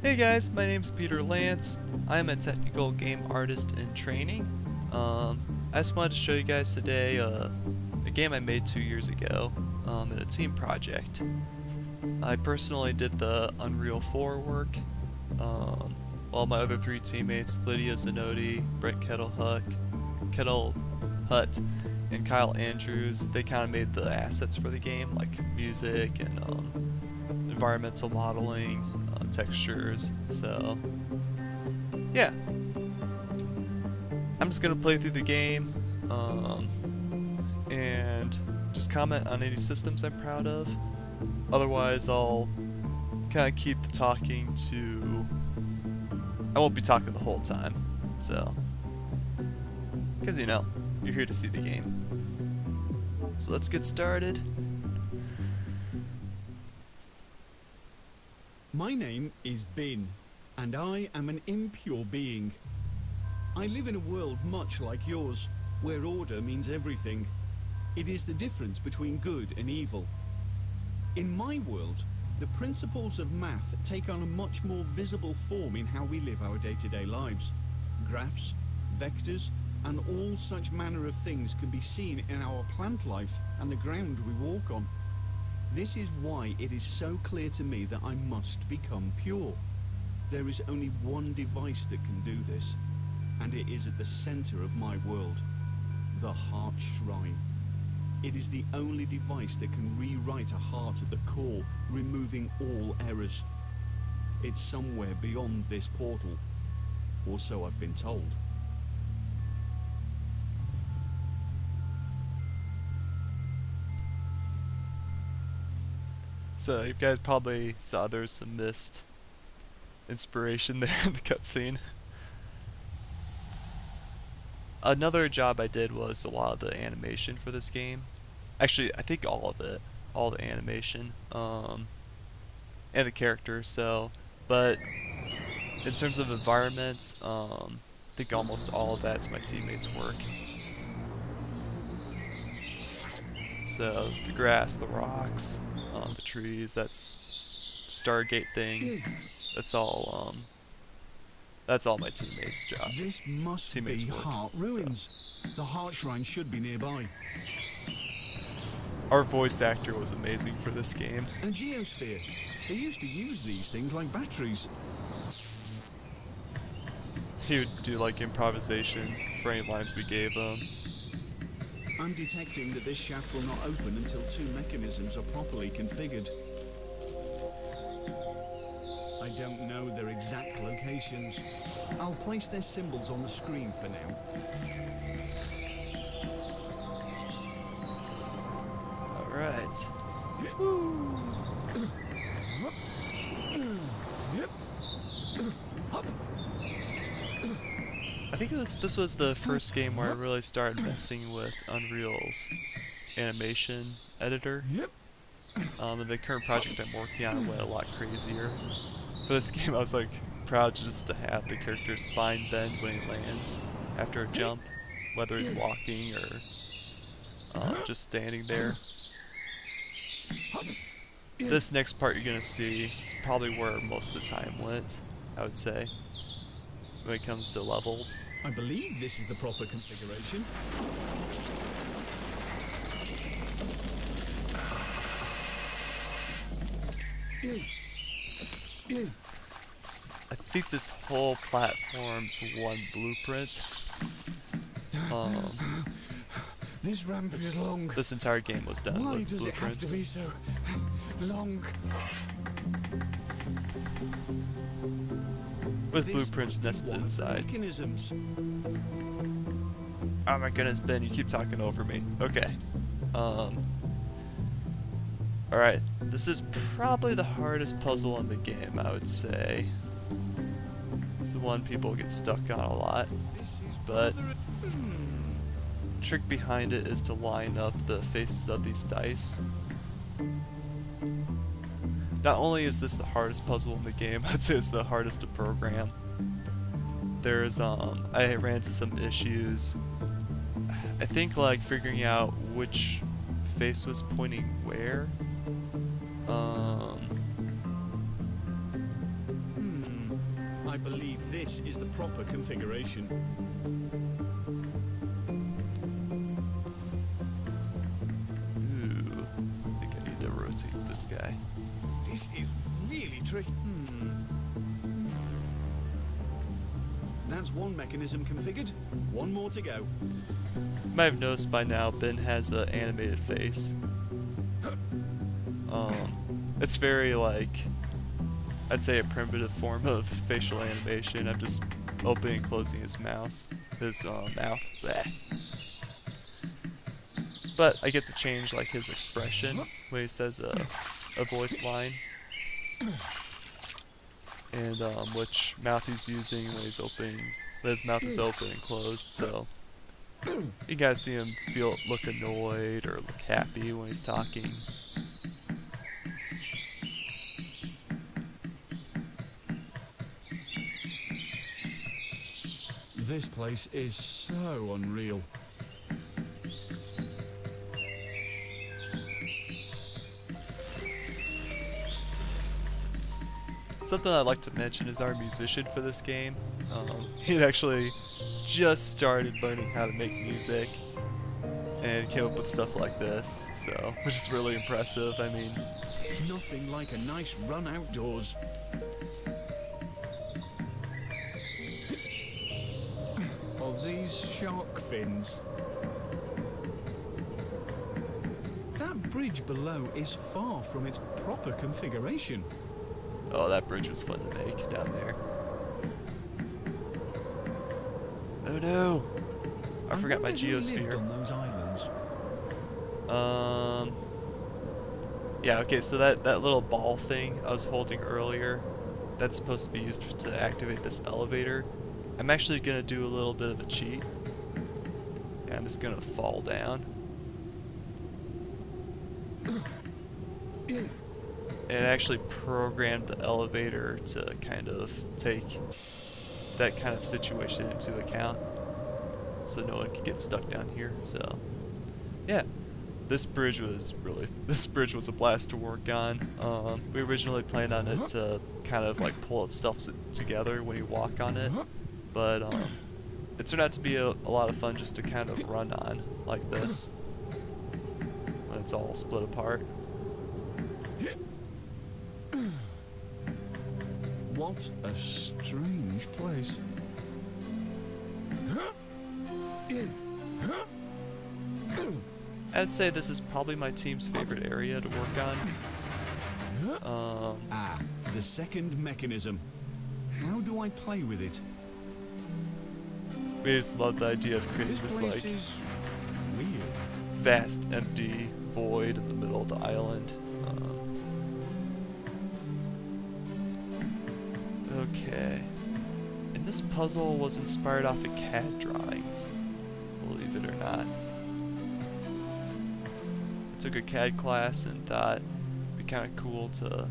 Hey guys, my name's Peter Lance. I'm a technical game artist in training. I just wanted to show you guys today a game I made 2 years ago in a team project. I personally did the Unreal 4 work, while my other three teammates, LYDIA ZANOTTI, BRENT KETTELHUT, and Kyle Andrews, they kind of made the assets for the game, like music and environmental modeling, textures. So yeah, I'm just gonna play through the game and just comment on any systems I'm proud of. Otherwise, I'll kind of keep the talking to. I won't be talking the whole time, so because you're here to see the game. So let's get started. My name is Bin, and I am an impure being. I live in a world much like yours, where order means everything. It is the difference between good and evil. In my world, the principles of math take on a much more visible form in how we live our day-to-day lives. Graphs, vectors, and all such manner of things can be seen in our plant life and the ground we walk on. This is why it is so clear to me that I must become pure. There is only one device that can do this, and it is at the center of my world, the Heart Shrine. It is the only device that can rewrite a heart at the core, removing all errors. It's somewhere beyond this portal, or so I've been told. So you guys probably saw there's some mist inspiration there in the cutscene. Another job I did was a lot of the animation for this game. Actually, I think all of it, all the animation, and the characters. So, but in terms of environments, I think almost all of that's my teammates' work. So the grass, the rocks, the trees, that's the Stargate thing. That's all my teammates' job. This must Teammates' be work, Heart Ruins. The Heart Shrine should be nearby. Our voice actor was amazing for this game. A geosphere. They used to use these things like batteries. He would do like improvisation for any lines we gave him. I'm detecting that this shaft will not open until two mechanisms are properly configured. I don't know their exact locations. I'll place their symbols on the screen for now. Alright. I think this was the first game where I really started messing with Unreal's animation editor. And the current project I'm working on went a lot crazier. For this game I was like proud just to have the character's spine bend when he lands after a jump, whether he's walking or just standing there. This next part you're gonna see is probably where most of the time went, I would say, when it comes to levels. I believe this is the proper configuration. I think this whole platform's one blueprint. This ramp is long. This entire game was done Why with does it have to blueprints. be so long? With This blueprints must be nested one of the inside. mechanisms. Oh my goodness, Ben, you keep talking over me. Okay. Alright, this is probably the hardest puzzle in the game, I would say. It's the one people get stuck on a lot. But the trick behind it is to line up the faces of these dice. Not only is this the hardest puzzle in the game, I'd say it's the hardest to program. There's, I ran into some issues. I think like figuring out which face was pointing where. I believe this is the proper configuration. Ooh, I think I need to rotate this guy. This is really tricky. That's one mechanism configured. One more to go. You might have noticed by now, Ben has an animated face. It's very like, I'd say a primitive form of facial animation. I'm just opening and closing his mouth. Bleh. But I get to change like his expression when he says a voice line, and which mouth he's using when he's opening, when his mouth is open and closed. So you guys see him look annoyed or look happy when he's talking. This place is so unreal. Something I'd like to mention is our musician for this game. He'd actually just started learning how to make music and came up with stuff like this, so which is really impressive. I mean, Nothing like a nice run outdoors. Are these shark fins? That bridge below is far from its proper configuration. oh, that bridge was fun to make down there. Oh no! I forgot my wonder who lived geosphere. on those islands. Yeah, okay, so that little ball thing I was holding earlier, that's supposed to be used to activate this elevator. I'm actually going to do a little bit of a cheat. And I'm just going to fall down. And actually programmed the elevator to kind of take that kind of situation into account, so no one could get stuck down here. So, yeah. This bridge was a blast to work on. We originally planned on it to kind of like pull itself together when you walk on it, but it turned out to be a lot of fun just to kind of run on like this when it's all split apart. What a strange place. I'd say this is probably my team's favorite area to work on. The second mechanism. How do I play with it? We just love the idea of creating This this place like is weird. vast, empty void in the middle of the island. Okay. And this puzzle was inspired off of CAD drawings, believe it or not. I took a CAD class and thought it'd be kind of cool to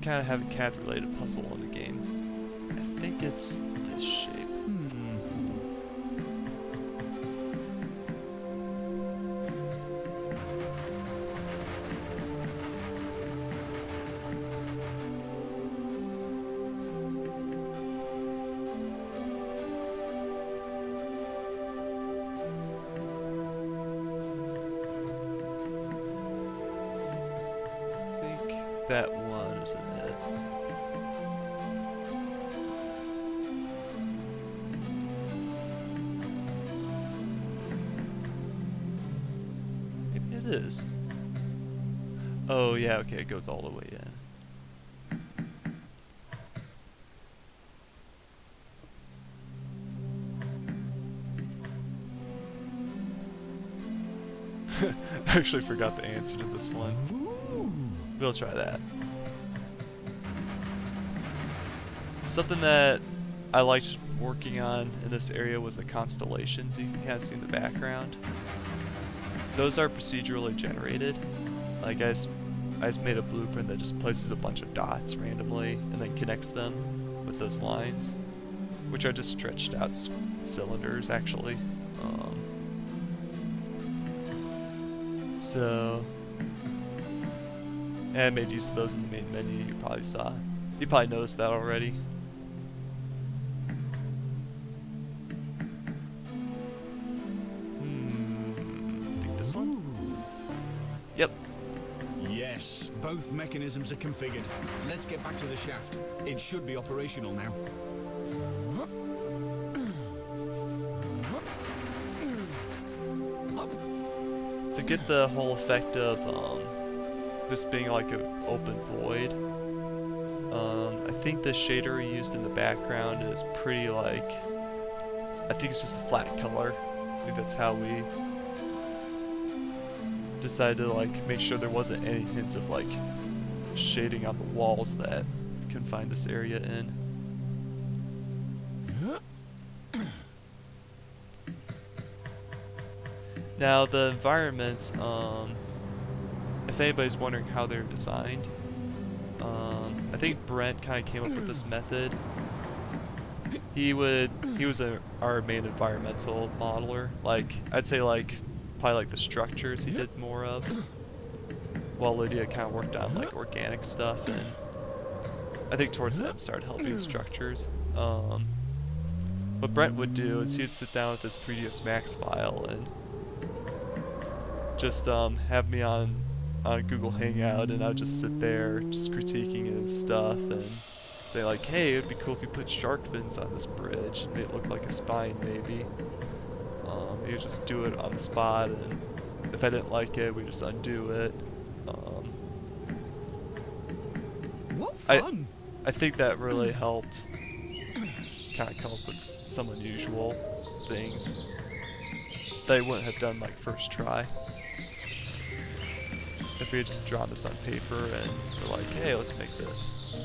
kind of have a CAD related puzzle in the game. I think it's this shape. That one, isn't it? Maybe it is. Oh yeah, okay, it goes all the way in. I actually forgot the answer to this one. We'll try that. Something that I liked working on in this area was the constellations you can kind of see in the background. Those are procedurally generated. Like I just made a blueprint that just places a bunch of dots randomly and then connects them with those lines, which are just stretched out cylinders actually. And I made use of those in the main menu you probably saw. You probably noticed that already. I think this one? Yep. Yes, both mechanisms are configured. Let's get back to the shaft. It should be operational now. To get the whole effect of this being like an open void, I think the shader used in the background is pretty like, I think it's just a flat color. I think that's how we decided to like make sure there wasn't any hint of like shading on the walls that confine this area in. Now the environments, if anybody's wondering how they're designed, I think Brent kind of came up with this method. He was our main environmental modeler. Like I'd say like probably like the structures he did more of, while Lydia kind of worked on like organic stuff, and I think towards the end started helping with structures. What Brent would do is he'd sit down with his 3ds Max file and just have me on Google Hangout, and I would just sit there just critiquing his stuff and say like, hey, it'd be cool if you put shark fins on this bridge and make it look like a spine maybe. He would just do it on the spot, and if I didn't like it, we just undo it. What fun! I think that really helped kind of come up with some unusual things that I wouldn't have done like first try. If we had just drawn this on paper and we're like, hey, let's make this.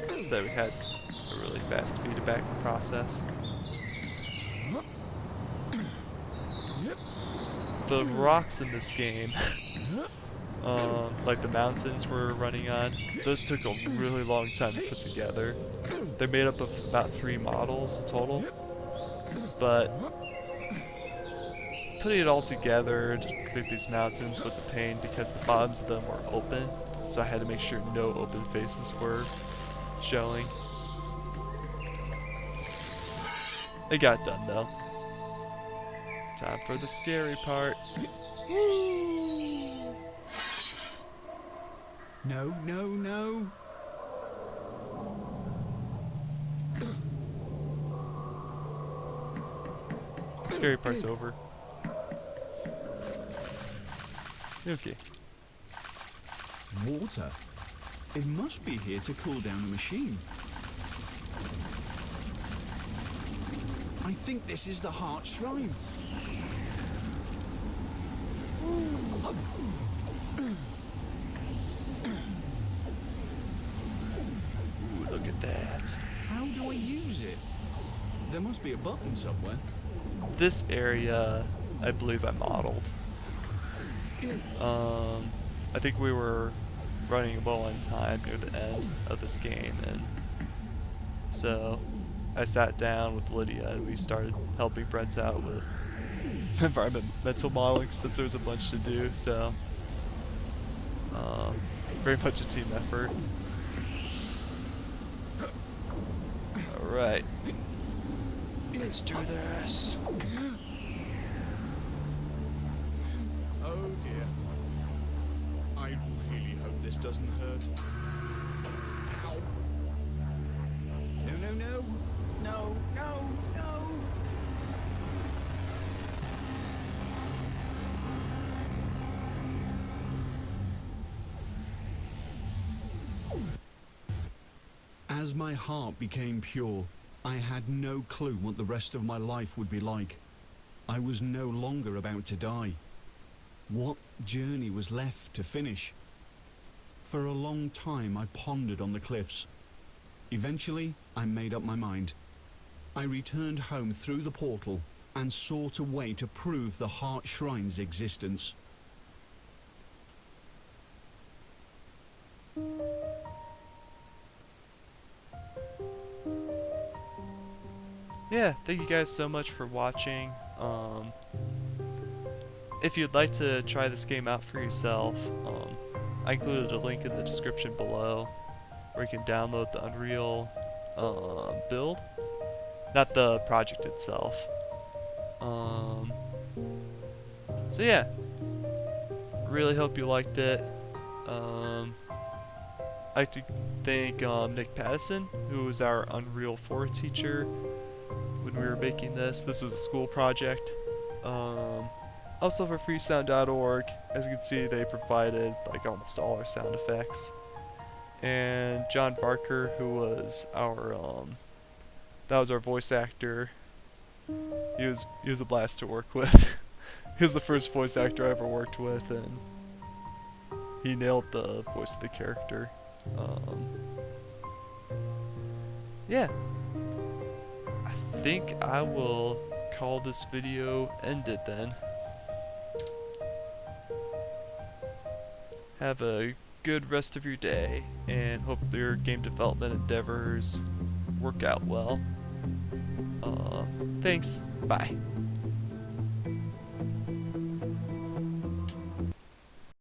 Instead we had a really fast feedback process. The rocks in this game, like the mountains we're running on, those took a really long time to put together. They're made up of about 3 models total, but putting it all together to create these mountains was a pain because the bottoms of them were open, so I had to make sure no open faces were showing. It got done though. Time for the scary part. No, no, no. Scary part's over. Okay. Water. It must be here to cool down the machine. I think this is the Heart Shrine. Ooh, look at that. How do I use it? There must be a button somewhere. This area, I believe I modeled. I think we were running low on time near the end of this game, and so I sat down with Lydia and we started helping Brent out with environmental modeling since there was a bunch to do, so very much a team effort. Alright. Let's do this. Oh dear. I really hope this doesn't hurt. Ow. No, no, no. No, no, no. As my heart became pure, I had no clue what the rest of my life would be like. I was no longer about to die. What journey was left to finish? For a long time I pondered on the cliffs. Eventually, I made up my mind. I returned home through the portal and sought a way to prove the Heart Shrine's existence. Yeah, thank you guys so much for watching. If you'd like to try this game out for yourself, I included a link in the description below. where you can download the Unreal build, not the project itself. So yeah, really hope you liked it. I'd like to thank Nick Pattison, who was our Unreal 4 teacher when we were making this. This was a school project. Also for freesound.org, as you can see, they provided like almost all our sound effects. And John Varker, who was our that was our voice actor. He was a blast to work with. He was the first voice actor I ever worked with, and he nailed the voice of the character. Yeah, I think I will call this video ended then. Have a good rest of your day, and hope your game development endeavors work out well. Thanks. Bye.